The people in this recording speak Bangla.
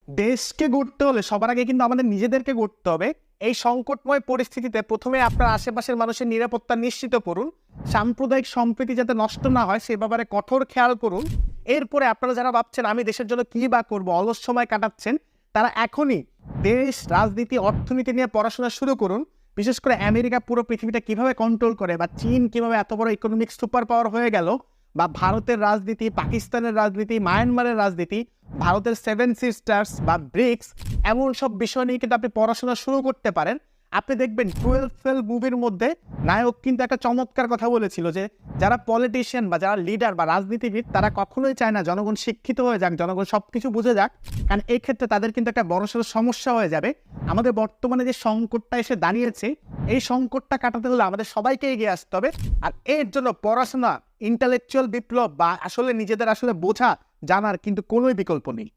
দেশকে গড়তে হলে সবার আগে কিন্তু আমাদের নিজেদেরকে গড়তে হবে। এই সংকটময় পরিস্থিতিতে প্রথমে আপনার আশেপাশের মানুষের নিরাপত্তা নিশ্চিত করুন। সাম্প্রদায়িক সম্প্রীতি যাতে নষ্ট না হয় সে ব্যাপারে কঠোর খেয়াল করুন। এরপরে আপনারা যারা ভাবছেন আমি দেশের জন্য কি বা করবো, অলস সময় কাটাচ্ছেন, তারা এখনই দেশ, রাজনীতি, অর্থনীতি নিয়ে পড়াশোনা শুরু করুন। বিশেষ করে আমেরিকা পুরো পৃথিবীটা কিভাবে কন্ট্রোল করে, বা চীন কিভাবে এত বড় ইকোনমিক সুপার পাওয়ার হয়ে গেল, বা ভারতের রাজনীতি, পাকিস্তানের রাজনীতি, মায়ানমারের রাজনীতি, ভারতের সেভেন সিস্টার্স বা ব্রিক্স, এমন সব বিষয় নিয়ে কিন্তু আপনি পড়াশোনা শুরু করতে পারেন। আপনি দেখবেন 12 ফেল মুভির মধ্যে নায়ক কিন্তু একটা চমৎকার কথা বলেছিল যে যারা পলিটিশিয়ান বা যারা লিডার বা রাজনীতিবিদ তারা কখনোই চায় না জনগণ শিক্ষিত হয়ে যাক, জনগণ সবকিছু বুঝে যাক, কারণ এই ক্ষেত্রে তাদের কিন্তু একটা বড়সড় সমস্যা হয়ে যাবে। আমাদের বর্তমানে যে সংকটটা এসে দাঁড়িয়েছে, এই সংকটটা কাটাতে হলে আমাদের সবাইকে এগিয়ে আসতে হবে। আর এর জন্য পড়াশোনা, ইন্টালেকচুয়াল বিপ্লব বা আসলে নিজেদের আসলে বোঝা জানার কিন্তু কোনোই বিকল্প নেই।